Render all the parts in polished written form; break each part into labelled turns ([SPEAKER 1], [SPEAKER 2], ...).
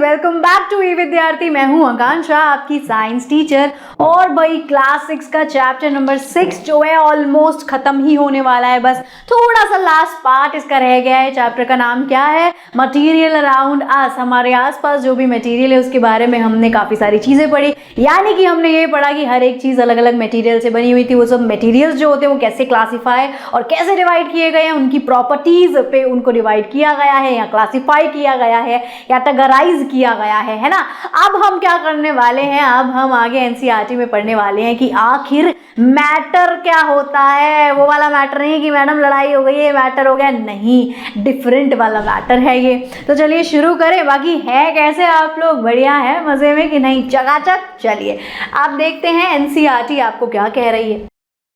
[SPEAKER 1] Welcome back to ई विद्यार्थी। मैं हूं आकांक्षा, आपकी साइंस टीचर। और भाई क्लास 6 का चैप्टर नंबर 6 जो है ऑलमोस्ट खत्म ही होने वाला है। बस थोड़ा सा लास्ट पार्ट इसका रह गया है। चैप्टर का नाम क्या है? मटेरियल अराउंड अस। हमारे आसपास जो भी मटेरियल है उसके बारे में हमने काफ़ी सारी चीज़ें पढ़ी। यानी कि हमने ये पढ़ा कि हर एक चीज़ अलग अलग मटेरियल से बनी हुई थी। वो सब मटेरियल्स जो होते हैं वो कैसे क्लासीफाई और कैसे डिवाइड किए गए हैं, उनकी प्रॉपर्टीज़ पे उनको डिवाइड किया गया है या क्लासीफाई किया गया है, कैटेगराइज किया गया है ना। अब हम क्या करने वाले हैं? अब हम आगे एनसीईआरटी में पढ़ने वाले हैं कि आखिर मैटर क्या होता है। वो वाला मैटर नहीं कि मैडम लड़ाई हो गई है मैटर हो गया, नहीं, डिफरेंट वाला मैटर है ये। तो चलिए शुरू करें। बाकी है कैसे आप लोग? बढ़िया है, मजे में कि नहीं? चकाचक। चलिए आप देखते हैं एनसीईआरटी आपको क्या कह रही है।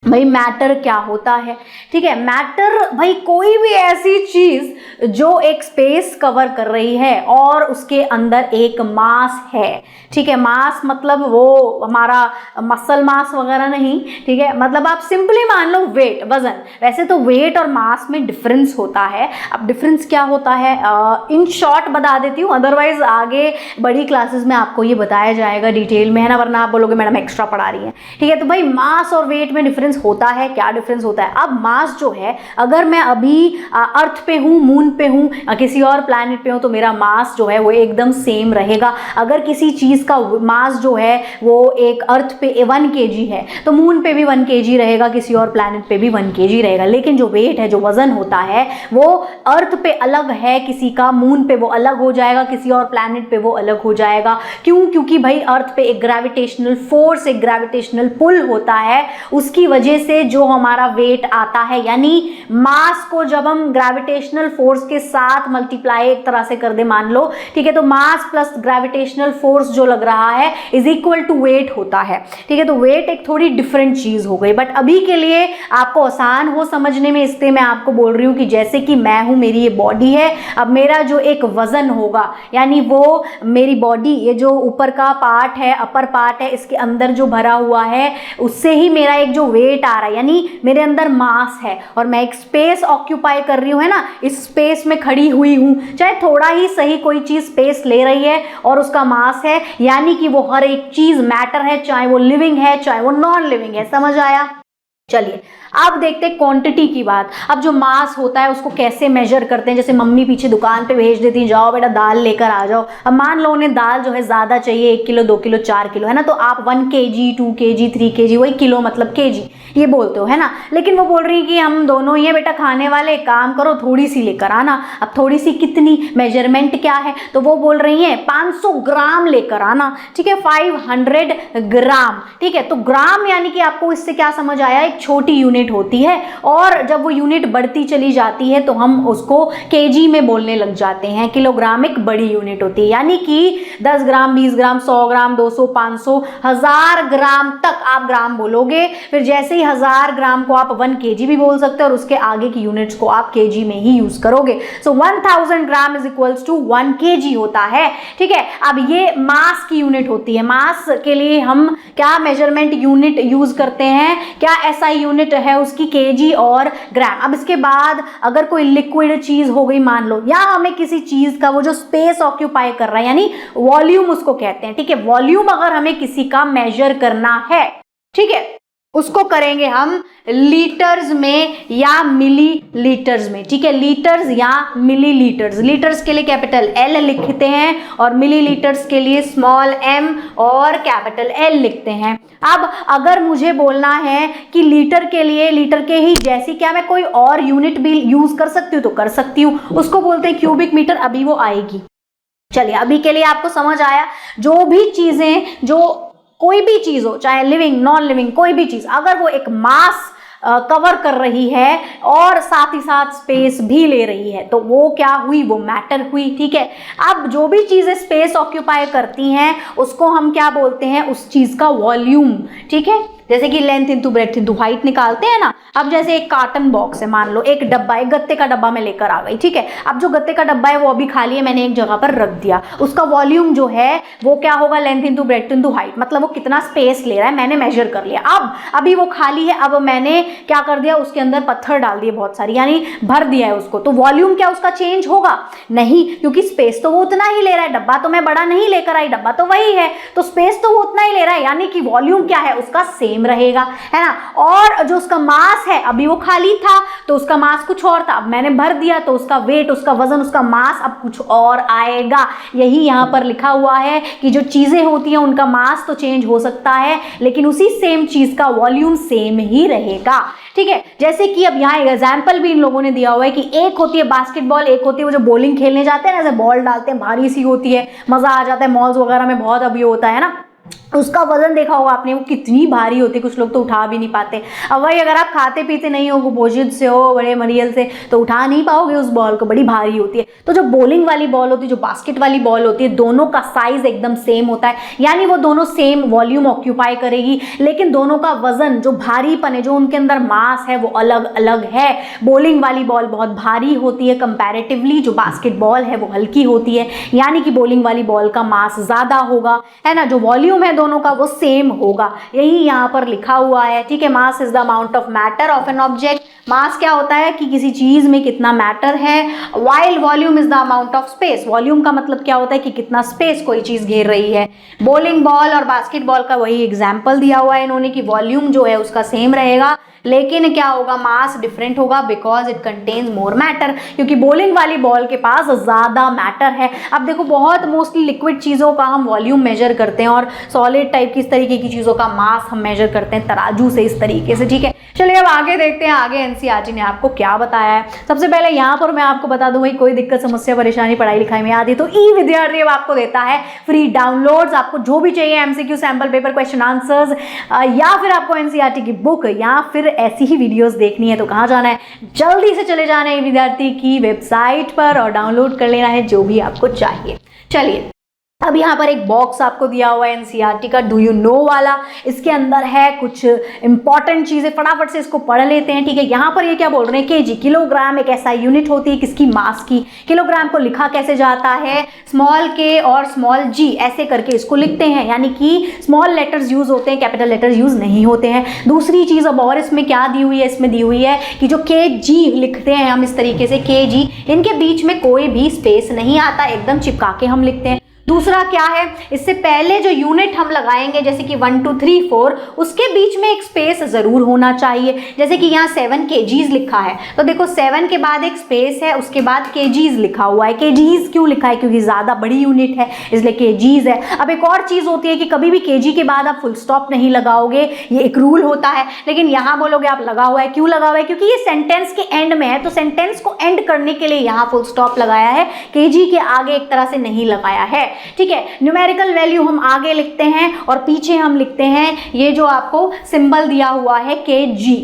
[SPEAKER 1] भाई मैटर क्या होता है? ठीक है, मैटर भाई कोई भी ऐसी चीज जो एक स्पेस कवर कर रही है और उसके अंदर एक मास है। ठीक है, मास मतलब वो हमारा मसल मास वगैरह नहीं, ठीक है, मतलब आप सिंपली मान लो वेट, वजन। वैसे तो वेट और मास में डिफरेंस होता है। अब डिफरेंस क्या होता है इन शॉर्ट बता देती हूँ, अदरवाइज आगे बड़ी क्लासेस में आपको ये बताया जाएगा डिटेल में, है ना, वरना आप बोलोगे मैडम एक्स्ट्रा पढ़ा रही है। ठीक है, तो भाई मास और वेट में डिफरेंस होता है। क्या डिफरेंस होता है? अब मास जो है, अगर मैं अभी अर्थ पे हूँ, मून पे हूँ, किसी और प्लैनेट पे हूँ, तो मेरा मास जो है वो एकदम सेम रहेगा। अगर किसी चीज का मास जो है वो एक अर्थ पे 1 kg है तो मून पे भी 1 kg रहेगा, किसी और प्लैनेट पे भी 1 kg रहेगा। लेकिन जो वेट है, जो वजन होता है, वो अर्थ पे अलग है किसी का, मून पे वो अलग हो जाएगा, किसी और प्लैनेट पे वो अलग हो जाएगा। क्यों? क्योंकि भाई अर्थ पे एक ग्रेविटेशनल फोर्स, एक ग्रेविटेशनल पुल होता है, उसकी वजह से जो हमारा वेट आता है, यानी मास को जब हम ग्रेविटेशनल फोर्स के साथ मल्टीप्लाई एक तरह से कर दे, मान लो, ठीक है, तो मास प्लस ग्रेविटेशनल फोर्स जो लग रहा है इज इक्वल टू वेट होता है। ठीक है, तो वेट एक थोड़ी डिफरेंट चीज हो गई, बट अभी के लिए आपको आसान हो समझने में, इसलिए मैं आपको बोल रही हूँ कि जैसे कि मैं हूं, मेरी ये बॉडी है, अब मेरा जो एक वजन होगा, यानी वो मेरी बॉडी, ये जो ऊपर का पार्ट है, अपर पार्ट है, इसके अंदर जो भरा हुआ है, उससे ही मेरा एक जो वेट आ रहा है, यानी मेरे अंदर मास है और मैं एक स्पेस ऑक्यूपाई कर रही हूँ, है ना, इस स्पेस में खड़ी हुई हूँ, चाहे थोड़ा ही सही कोई चीज स्पेस ले रही है और उसका मास है, यानी कि वो हर एक चीज मैटर है, चाहे वो लिविंग है चाहे वो नॉन लिविंग है। समझ आया? चलिए अब देखते हैं क्वांटिटी की बात। अब जो मास होता है उसको कैसे मेजर करते हैं? जैसे मम्मी पीछे दुकान पे भेज देती, जाओ बेटा दाल लेकर आ जाओ। अब मान लो उन्हें दाल जो है ज्यादा चाहिए, 1 किलो 2 किलो 4 किलो, है ना, तो आप 1 kg 2 kg 3 kg, वही किलो मतलब kg ये बोलते हो, है ना। लेकिन वो बोल रही है कि हम दोनों ही है बेटा खाने वाले, काम करो थोड़ी सी लेकर आना। अब थोड़ी सी कितनी? मेजरमेंट क्या है? तो वो बोल रही है 500 ग्राम लेकर आना। ठीक है, 500 ग्राम। ठीक है, तो ग्राम यानी कि आपको इससे क्या समझ आया? एक छोटी यूनिट होती है और जब वो यूनिट बढ़ती चली जाती है तो हम उसको केजी में बोलने लग जाते हैं। किलोग्राम एक बड़ी यूनिट होती है, यानी कि 10 ग्राम 20 ग्राम 100 ग्राम 200 500 1000 ग्राम तक आप ग्राम बोलोगे। फिर जैसे ही 1000 ग्राम को आप 1 kg भी बोल सकते हो और उसके आगे की यूनिट्स को आप केजी में ही यूज करोगे। So 1000 gram is equals to 1 kg होता है। ठीक है, अब ये मास की यूनिट होती है। मास के लिए हम क्या मेजरमेंट यूनिट यूज करते हैं? क्या ऐसा यूनिट है उसकी? केजी और ग्राम। अब इसके बाद अगर कोई लिक्विड चीज हो गई मान लो, या हमें किसी चीज का वो जो स्पेस ऑक्यूपाई कर रहा है, यानी वॉल्यूम उसको कहते हैं। ठीक है, वॉल्यूम अगर हमें किसी का मेजर करना है, ठीक है, उसको करेंगे हम लीटर्स में या मिली लीटर्स में। ठीक है, लीटर्स या मिली लीटर्स। लीटर्स के लिए कैपिटल L लिखते हैं और मिली लीटर्स के लिए स्मॉल m और कैपिटल L लिखते हैं। अब अगर मुझे बोलना है कि लीटर के लिए, लीटर के ही जैसी क्या मैं कोई और यूनिट भी यूज कर सकती हूँ? तो कर सकती हूँ, उसको बोलते हैं क्यूबिक मीटर। अभी वो आएगी। चलिए अभी के लिए आपको समझ आया। जो भी चीजें, जो कोई भी चीज हो, चाहे लिविंग नॉन लिविंग, कोई भी चीज अगर वो एक मास कवर कर रही है और साथ ही साथ स्पेस भी ले रही है तो वो क्या हुई? वो मैटर हुई। ठीक है, अब जो भी चीजें स्पेस ऑक्यूपाई करती हैं उसको हम क्या बोलते हैं? उस चीज का वॉल्यूम। ठीक है, जैसे कि length into breadth into height निकालते हैं ना। अब जैसे एक कार्टन बॉक्स है, मान लो एक डब्बा, एक गत्ते का डब्बा मैं लेकर आ गई, ठीक है। अब जो गत्ते का डब्बा है वो अभी खाली है, मैंने एक जगह पर रख दिया, उसका वॉल्यूम जो है वो क्या होगा, length into breadth into height, मतलब वो कितना स्पेस ले रहा है मैंने मेजर कर लिया। अब अभी वो खाली है, अब मैंने क्या कर दिया, उसके अंदर पत्थर डाल दिए बहुत सारी, यानी भर दिया है उसको, तो वॉल्यूम क्या उसका चेंज होगा? नहीं, क्योंकि स्पेस तो वो उतना ही ले रहा है, डब्बा तो मैं बड़ा नहीं लेकर आई, डब्बा तो वही है, तो स्पेस तो वो उतना ही ले रहा है, यानी कि वॉल्यूम क्या है उसका सेम रहेगा, है ना। और जो उसका मास है, अभी वो खाली था तो उसका मास कुछ और था, अब मैंने भर दिया तो उसका वेट, उसका वजन, उसका मास अब कुछ और आएगा। यही यहाँ पर लिखा हुआ है कि जो चीजें होती हैं उनका मास तो चेंज हो सकता है, लेकिन उसी सेम चीज का वॉल्यूम सेम ही रहेगा, ठीक है। जैसे कि अब यहाँ एग्जाम्पल भी इन लोगों ने दिया हुआ है कि एक होती है बास्केटबॉल, एक होती है वो जो बॉलिंग खेलने जाते हैं ना, ऐसे बॉल डालते हैं, भारी सी होती है, मजा आ जाता है, मॉल्स वगैरह में बहुत अभी होता है ना, उसका वजन देखा होगा आपने, वो कितनी भारी होती है, कुछ लोग तो उठा भी नहीं पाते। अब वही अगर आप खाते पीते नहीं हो, कुपोषित से हो, बड़े मरियल से, तो उठा नहीं पाओगे उस बॉल को, बड़ी भारी होती है। तो जो बॉलिंग वाली बॉल होती है, जो बास्केट वाली बॉल होती है, दोनों का साइज एकदम सेम होता है, यानी वो दोनों सेम वॉल्यूम ऑक्यूपाई करेगी, लेकिन दोनों का वजन, जो भारीपन है, जो उनके अंदर मास है, वो अलग अलग है। बॉलिंग वाली बॉल बहुत भारी होती है कंपैरेटिवली, जो बास्केट बॉल है वो हल्की होती है, यानी कि बॉलिंग वाली बॉल का मास ज्यादा होगा, है ना। जो वॉल्यूम है दोनों का वो सेम होगा, यही यहाँ पर लिखा हुआ है, ठीक है। Mass is the amount of matter of an object. Mass क्या होता है कि किसी चीज में कितना मैटर है, while volume is the amount of space. Volume का मतलब क्या होता है कि कितना स्पेस कोई चीज घेर रही है। बॉलिंग बॉल और बास्केटबॉल का वही एग्जाम्पल दिया हुआ है इन्होंने कि वॉल्यूम जो है उसका सेम रहेगा, लेकिन क्या होगा, मास डिफरेंट होगा, because it contains more matter, क्योंकि बॉलिंग वाली बॉल के पास ज्यादा मैटर है। अब देखो बहुत मोस्टली लिक्विड चीजों का हम वॉल्यूम मेजर करते हैं और सॉलिड टाइप की इस तरीके की चीजों का मास हम मेजर करते हैं तराजू से, इस तरीके से, ठीक है। चलिए अब आगे देखते हैं, आगे एनसीईआरटी ने आपको क्या बताया है। सबसे पहले यहाँ पर मैं आपको बता दूं, भाई कोई दिक्कत समस्या परेशानी पढ़ाई लिखाई में आती तो ई विद्यार्थी अब आपको देता है फ्री डाउनलोड्स। आपको जो भी चाहिए, MCQ, sample paper, question answers, या फिर आपको एनसीईआरटी की बुक, या फिर ऐसी ही वीडियोस देखनी है, तो कहाँ जाना है, जल्दी से चले जाना है विद्यार्थी की वेबसाइट पर और डाउनलोड कर लेना है जो भी आपको चाहिए। चलिए अब यहाँ पर एक बॉक्स आपको दिया हुआ है एनसीईआरटी का डू यू नो वाला, इसके अंदर है कुछ इंपॉर्टेंट चीजें, फटाफट से इसको पढ़ लेते हैं, ठीक है। यहाँ पर ये क्या बोल रहे हैं, केजी, किलोग्राम एक ऐसा यूनिट होती है किसकी, मास की। किलोग्राम को लिखा कैसे जाता है, स्मॉल के और स्मॉल जी ऐसे करके इसको लिखते हैं, यानी कि स्मॉल लेटर्स यूज होते हैं, कैपिटल लेटर्स यूज नहीं होते हैं। दूसरी चीज अब और इसमें क्या दी हुई है, इसमें दी हुई है कि जो केजी लिखते हैं हम इस तरीके से, केजी, इनके बीच में कोई भी स्पेस नहीं आता, एकदम चिपका के हम लिखते हैं। दूसरा क्या है, इससे पहले जो यूनिट हम लगाएंगे जैसे कि 1 2 3 4, उसके बीच में एक स्पेस जरूर होना चाहिए। जैसे कि यहाँ 7 kgs लिखा है, तो देखो 7 के बाद एक स्पेस है, उसके बाद kgs लिखा हुआ है। kgs क्यों लिखा है, क्योंकि ज्यादा बड़ी यूनिट है इसलिए kgs है। अब एक और चीज होती है कि कभी भी kg के बाद आप फुल स्टॉप नहीं लगाओगे, ये एक रूल होता है, लेकिन यहाँ बोलोगे आप लगा हुआ है। क्यों लगा हुआ है, क्योंकि ये सेंटेंस के एंड में है, तो सेंटेंस को एंड करने के लिए यहाँ फुल स्टॉप लगाया है, kg के आगे एक तरह से नहीं लगाया है, ठीक है। न्यूमेरिकल वैल्यू हम आगे लिखते हैं और पीछे हम लिखते हैं ये जो आपको सिंबल दिया हुआ है kg।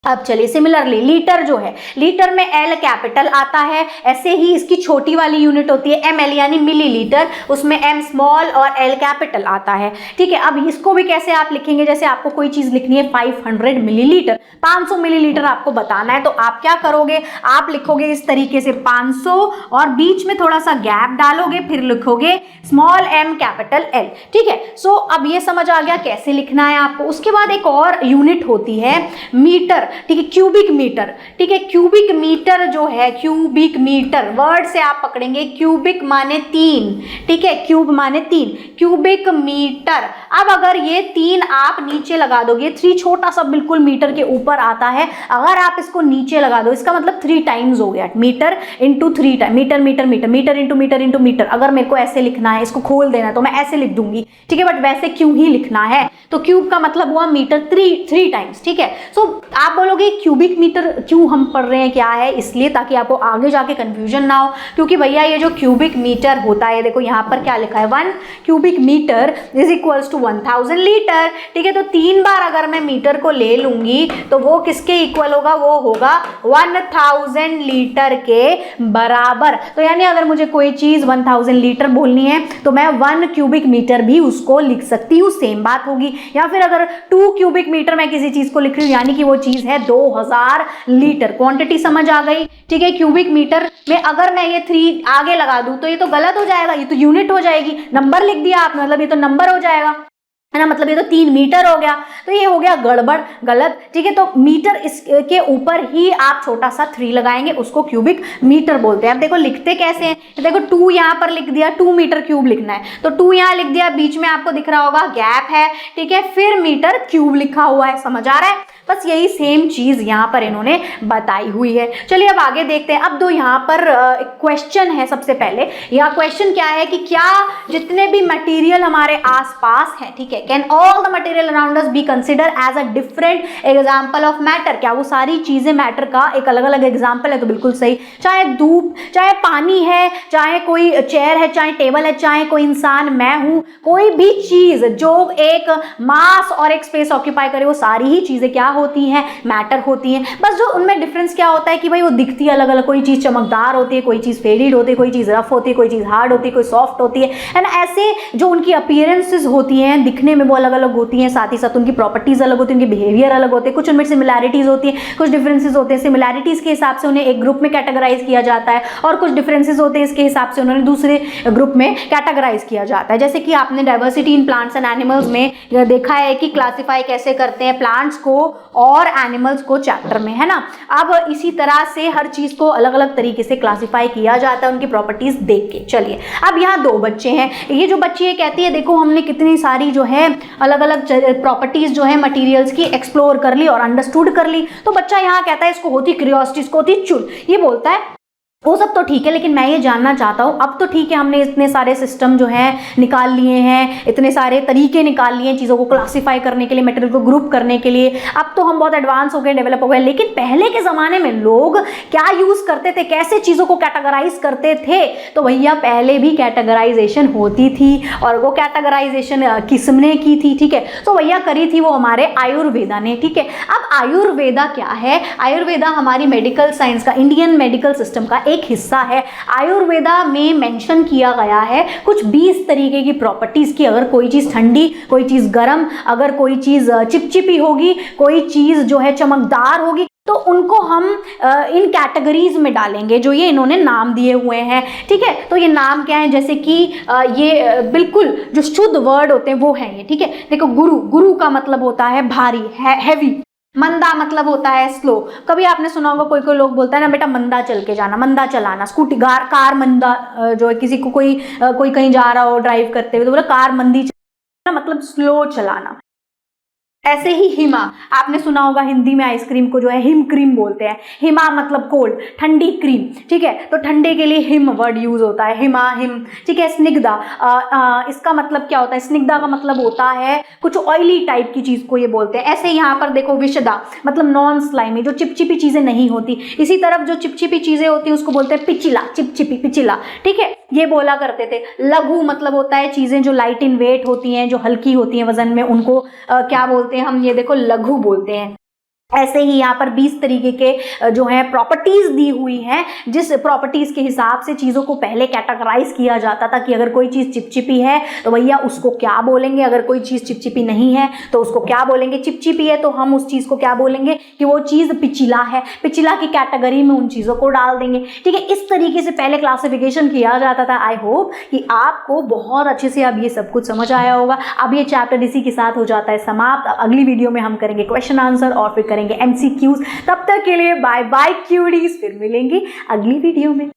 [SPEAKER 1] अब चलिए सिमिलरली लीटर जो है, लीटर में एल कैपिटल आता है, ऐसे ही इसकी छोटी वाली यूनिट होती है ml यानी मिलीलीटर, उसमें m स्मॉल और l कैपिटल आता है, ठीक है। अब इसको भी कैसे आप लिखेंगे, जैसे आपको कोई चीज लिखनी है 500 मिलीलीटर, 500 मिलीलीटर आपको बताना है, तो आप क्या करोगे, आप लिखोगे इस तरीके से 500 और बीच में थोड़ा सा गैप डालोगे, फिर लिखोगे स्मॉल m कैपिटल L, ठीक है। सो अब ये समझ आ गया कैसे लिखना है आपको। उसके बाद एक और यूनिट होती है मीटर, ठीक है, क्यूबिक मीटर, ठीक है। क्यूबिक मीटर जो है, क्यूबिक मीटर वर्ड से आप पकड़ेंगे, क्यूबिक माने 3, ठीक है, क्यूब माने 3, क्यूबिक मीटर। अब अगर ये 3 आप नीचे लगा दोगे, 3 छोटा सा बिल्कुल मीटर के ऊपर आता है, अगर आप इसको नीचे लगा दो, इसका मतलब 3 टाइम्स हो गया, metre into 3 time, metre metre metre, metre into metre into metre. अगर मेरे को ऐसे लिखना है, इसको खोल देना है तो मैं ऐसे लिख दूंगी, ठीक है, बट वैसे क्यों ही लिखना है, तो क्यूब का मतलब हुआ मीटर 3 टाइम्स, ठीक है। सो आप बोलोगे क्यूबिक मीटर क्यों हम पढ़ रहे हैं, क्या है, इसलिए ताकि आपको आगे जाके कंफ्यूजन ना हो, क्योंकि भैया ये जो क्यूबिक मीटर होता है, देखो यहाँ पर क्या लिखा है, 1 cubic metre is equals to 1000 litre. ठीक है, तो 3 बार अगर मैं मीटर को ले लूंगी तो वो किसके इक्वल होगा, वो होगा 1000 लीटर के बराबर। तो यानी अगर मुझे कोई चीज 1000 लीटर बोलनी है तो मैं 1 क्यूबिक मीटर भी उसको लिख सकती हूँ, सेम बात होगी। या फिर अगर 2 क्यूबिक मीटर मैं किसी चीज को लिख रही हूँ यानी कि वो चीज है 2000 लीटर। क्वांटिटी समझ आ गई। ठीक है, क्यूबिक मीटर में अगर मैं ये 3 आगे लगा दूं तो ये तो गलत हो जाएगा, ये तो यूनिट हो जाएगी। नंबर लिख दिया आपने मतलब ये तो नंबर हो जाएगा, है ना, मतलब ये तो 3 मीटर हो गया, तो ये हो गया गड़बड़, गलत। ठीक है, तो मीटर इसके ऊपर ही आप छोटा सा 3 लगाएंगे, उसको क्यूबिक मीटर बोलते हैं। अब देखो लिखते कैसे हैं, देखो 2 यहाँ पर लिख दिया, 2 मीटर क्यूब लिखना है तो 2 यहाँ लिख दिया, बीच में आपको दिख रहा होगा गैप है। ठीक है, फिर मीटर क्यूब लिखा हुआ है, समझ आ रहा है। बस यही सेम चीज यहाँ पर इन्होंने बताई हुई है। चलिए अब आगे देखते हैं। अब दो यहाँ पर क्वेश्चन है। सबसे पहले यहाँ क्वेश्चन क्या है कि क्या जितने भी मटेरियल हमारे आसपास हैं, ठीक है, can all the material around us be consider as a different example of matter, क्या वो सारी चीजें मैटर का एक अलग अलग एग्जाम्पल है? तो बिल्कुल सही। चाहे धूप, चाहे पानी है, चाहे कोई चेयर है, चाहे टेबल है, चाहे कोई इंसान, मैं हूं, कोई भी चीज जो एक मास और एक स्पेस ऑक्यूपाई करे, वो सारी ही चीजें क्या होती हैं, मैटर होती हैं। बस जो उनमें डिफरेंस क्या होता है कि भाई वो दिखती है अलग अलग, कोई चीज चमकदार होती है, कोई चीज फेडेड होती है, कोई चीज रफ होती है, कोई चीज हार्ड होती है, कोई सॉफ्ट होती है ना। ऐसे जो उनकी अपीयरेंसेस होती हैं, दिखने में वो अलग अलग होती हैं, साथ ही साथ उनकी प्रॉपर्टीज अलग होती है, उनके बिहेवियर अलग होते हैं, कुछ उनमें सिमिलैरिटीज होती है, कुछ डिफरेंसेस होते हैं। सिमिलैरिटीज के हिसाब से उन्हें एक ग्रुप में कैटेगराइज किया जाता है और कुछ डिफरेंसेस होते हैं, इसके हिसाब से उन्होंने दूसरे ग्रुप में कैटेगराइज किया जाता है। जैसे कि आपने diversity in plants and animals में देखा है कि क्लासिफाई कैसे करते हैं प्लांट्स को और एनिमल्स को चैप्टर में, है ना। अब इसी तरह से हर चीज को अलग अलग तरीके से क्लासिफाई किया जाता है उनकी प्रॉपर्टीज देख के। चलिए अब यहाँ 2 बच्चे हैं, ये जो बच्ची है कहती है देखो हमने कितनी सारी जो है अलग अलग प्रॉपर्टीज जो है मटेरियल्स की एक्सप्लोर कर ली और अंडरस्टूड कर ली। तो बच्चा यहाँ कहता है इसको होती क्यूरियोसिटी, इसको होती चुल। ये बोलता है वो सब तो ठीक है लेकिन मैं ये जानना चाहता हूँ, अब तो ठीक है हमने इतने सारे सिस्टम जो है निकाल लिए हैं, इतने सारे तरीके निकाल लिए हैं चीज़ों को क्लासिफाई करने के लिए, मटेरियल को ग्रुप करने के लिए, अब तो हम बहुत एडवांस हो गए, डेवलप हो गए, लेकिन पहले के ज़माने में लोग क्या यूज़ करते थे, कैसे चीज़ों को कैटेगराइज करते थे? तो भैया पहले भी कैटेगराइजेशन होती थी और वो कैटेगराइजेशन किसने की थी? ठीक है, तो भैया करी थी वो हमारे आयुर्वेदा ने। ठीक है, अब आयुर्वेदा क्या है? आयुर्वेदा हमारी मेडिकल साइंस का, इंडियन मेडिकल सिस्टम का एक हिस्सा है। आयुर्वेदा में मेंशन किया गया है कुछ 20 तरीके की प्रॉपर्टीज की, अगर कोई चीज ठंडी, कोई चीज गर्म, अगर कोई चीज चिपचिपी होगी, कोई चीज जो है चमकदार होगी, तो उनको हम इन कैटेगरीज में डालेंगे जो ये इन्होंने नाम दिए हुए हैं। ठीक है, तो ये नाम क्या है? जैसे कि ये बिल्कुल जो शुद्ध वर्ड होते हैं वो है ये। ठीक है, देखो गुरु, गुरु का मतलब होता है भारी, हैवी। मंदा मतलब होता है स्लो। कभी आपने सुना होगा कोई कोई लोग बोलता है ना बेटा मंदा चल के जाना, मंदा चलाना, स्कूटी कार मंदा, जो है किसी को कोई कहीं जा रहा हो ड्राइव करते हुए तो बोला कार मंदी चलाना, मतलब स्लो चलाना। ऐसे ही हिमा, आपने सुना होगा हिंदी में आइसक्रीम को जो है हिम क्रीम बोलते हैं। हिमा मतलब कोल्ड, ठंडी क्रीम। ठीक है, तो ठंडे के लिए हिम वर्ड यूज होता है, हिमा, हिम। ठीक है, स्निग्धा, इसका मतलब क्या होता है? स्निग्धा का मतलब होता है कुछ ऑयली टाइप की चीज को ये बोलते हैं। ऐसे यहाँ पर देखो विशदा मतलब नॉन स्लाइमी, जो चिपचिपी चीजें नहीं होती। इसी तरफ जो चिपचिपी चीजें होती है उसको बोलते हैं पिचिला, चिपचिपी, पिचिला। ठीक है, ये बोला करते थे। लघु मतलब होता है चीजें जो लाइट इन वेट होती हैं, जो हल्की होती हैं वजन में, उनको क्या बोलते हैं हम? ये देखो लघु बोलते हैं। ऐसे ही यहाँ पर 20 तरीके के जो है प्रॉपर्टीज दी हुई हैं, जिस प्रॉपर्टीज के हिसाब से चीज़ों को पहले कैटेगराइज किया जाता था कि अगर कोई चीज़ चिपचिपी है तो भैया उसको क्या बोलेंगे, अगर कोई चीज़ चिपचिपी नहीं है तो उसको क्या बोलेंगे। चिपचिपी है तो हम उस चीज़ को क्या बोलेंगे कि वो चीज़ पिचिला है, पिचिला की कैटेगरी में उन चीज़ों को डाल देंगे। ठीक है, इस तरीके से पहले क्लासिफिकेशन किया जाता था। आई होप कि आपको बहुत अच्छे से अब ये सब कुछ समझ आया होगा। अब ये चैप्टर इसी के साथ हो जाता है समाप्त। अगली वीडियो में हम करेंगे क्वेश्चन आंसर और फिर करेंगे MCQs। तब तक के लिए बाय बाय क्यूडीज, फिर मिलेंगे अगली वीडियो में।